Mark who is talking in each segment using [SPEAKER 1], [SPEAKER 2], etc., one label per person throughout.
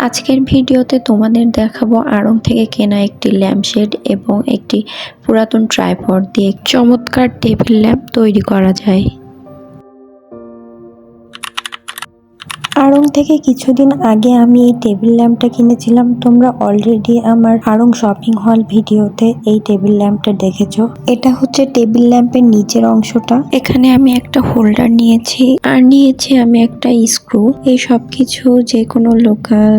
[SPEAKER 1] আজকের ভিডিওতে তোমাদের দেখাবো আড়ং থেকে কেনা একটি ল্যাম্পশেড এবং একটি পুরাতন ট্রাইপড দিয়ে চমৎকার টেবিল ল্যাম্প তৈরি করা যায়। আড়ং থেকে কিছুদিন আগে আমি এই টেবিল ল্যাম্পটা কিনেছিলাম। তোমরা অলরেডি আমার আড়ং শপিং হল ভিডিওতে এই টেবিল ল্যাম্পটা দেখেছো। এটা হচ্ছে টেবিল ল্যাম্পের নিচের অংশটা। এখানে আমি একটা হোল্ডার নিয়েছি আর নিয়েছি আমি একটা স্ক্রু। এই সব কিছু যে কোনো লোকাল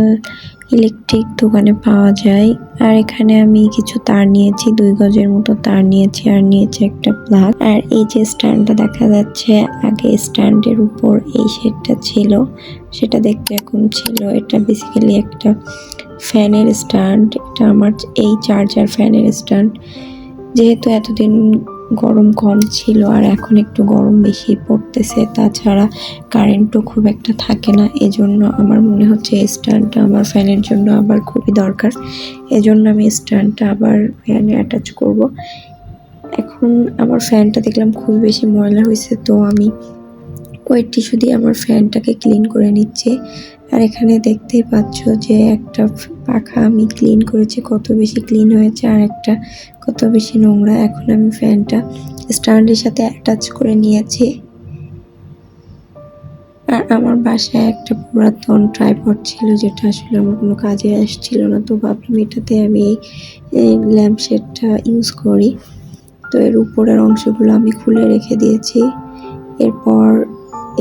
[SPEAKER 1] ইলেকট্রিক দোকানে পাওয়া যায়। আর এখানে আমি কিছু তার নিয়েছি, 2 গজের মতো তার নিয়েছি আর নিয়েছি একটা প্লাগ। আর এই যে স্ট্যান্ডটা দেখা যাচ্ছে, আগে স্ট্যান্ডের উপর এই শেডটা ছিল, সেটা দেখতে এরকম ছিল। এটা বেসিক্যালি একটা ফ্যানের স্ট্যান্ড। এটা আমার এই চার্জার ফ্যানের স্ট্যান্ড। যেহেতু এতদিন গরম কম ছিল আর এখন একটু গরম বেশি পড়তেছে, তাছাড়া কারেন্টও খুব একটা থাকে না, এজন্য আমার মনে হচ্ছে এই স্ট্যান্ডটা আমার ফ্যানের জন্য আবার খুবই দরকার। এজন্য আমি স্ট্যান্ডটা আবার ফ্যানে অ্যাটাচ করব। এখন আমার ফ্যানটা দেখলাম খুব বেশি ময়লা হয়েছে, তো আমি ওই টিস্যু দিয়ে আমার ফ্যানটাকে ক্লিন করে নিচ্ছি। আর এখানে দেখতেই পাচ্ছ যে একটা পাখা আমি ক্লিন করেছি, কত বেশি ক্লিন হয়েছে, আর একটা কত বেশি নোংরা। এখন আমি ফ্যানটা স্ট্যান্ডের সাথে অ্যাটাচ করে নিয়েছি। আর আমার বাসায় একটা পুরাতন ট্রাইপড ছিল, যেটা আসলে আমার কোনো কাজে আসছিল না, তো ভাবলাম এটাতে আমি এই ল্যাম্পশেডটা ইউজ করি। তো এর উপরের অংশগুলো আমি খুলে রেখে দিয়েছি। এরপর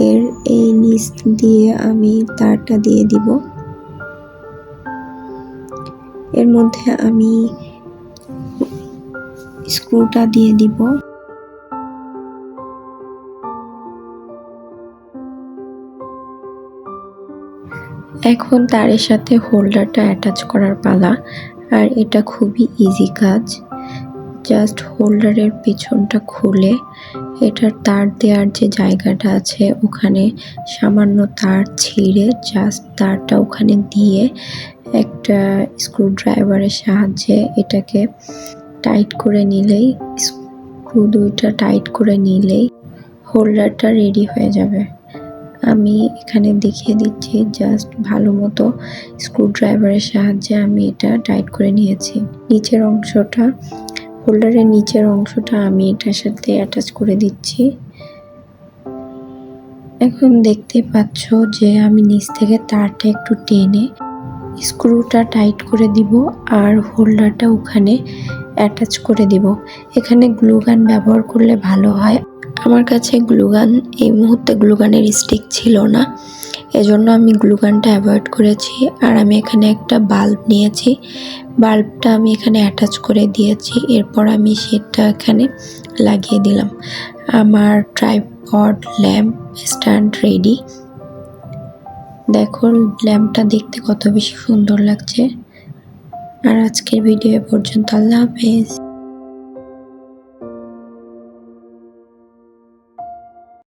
[SPEAKER 1] এর এই নিচ দিয়ে আমি তারটা দিয়ে দিব। এর মধ্যে আমি স্ক্রুটা দিয়ে দিব। এখন তারের সাথে হোল্ডারটা অ্যাটাচ করার পালা। আর এটা খুবই ইজি কাজ। জাস্ট হোল্ডারের পিছনটা খুলে এটার তার দেওয়ার যে জায়গাটা আছে ওখানে সামান্য তার ছিঁড়ে জাস্ট তারটা ওখানে দিয়ে একটা স্ক্রু ড্রাইভারের সাহায্যে এটাকে টাইট করে নিলেই, স্ক্রু দুইটা টাইট করে নিলেই হোল্ডারটা রেডি হয়ে যাবে। আমি এখানে দেখিয়ে দিচ্ছি, জাস্ট ভালো মতো স্ক্রু ড্রাইভারের সাহায্যে আমি এটা টাইট করে নিয়েছি। নিচের অংশটা, হোল্ডারের নিচের অংশটা আমি এটার সাথে অ্যাটাচ করে দিচ্ছি। এখন দেখতে পাচ্ছ যে আমি নিচ থেকে তারটা একটু টেনে স্ক্রুটা টাইট করে দিব আর হোল্ডারটা ওখানে অ্যাটাচ করে দিব। এখানে গ্লুগান ব্যবহার করলে ভালো হয়। আমার কাছে গ্লুগান এই মুহূর্তে গ্লুগানের স্টিক ছিল না, এজন্য আমি গ্লুগানটা অ্যাভয়েড করেছি। আর আমি এখানে একটা বাল্ব নিয়েছি, বাল্বটা আমি এখানে অ্যাটাচ করে দিয়েছি। এরপর আমি সেটা এখানে লাগিয়ে দিলাম। আমার ট্রাইপড ল্যাম্প স্ট্যান্ড রেডি। দেখো ল্যাম্পটা দেখতে কত বেশি সুন্দর লাগছে। আর আজকের ভিডিও পর্যন্ত, আল্লাহ হাফেজ।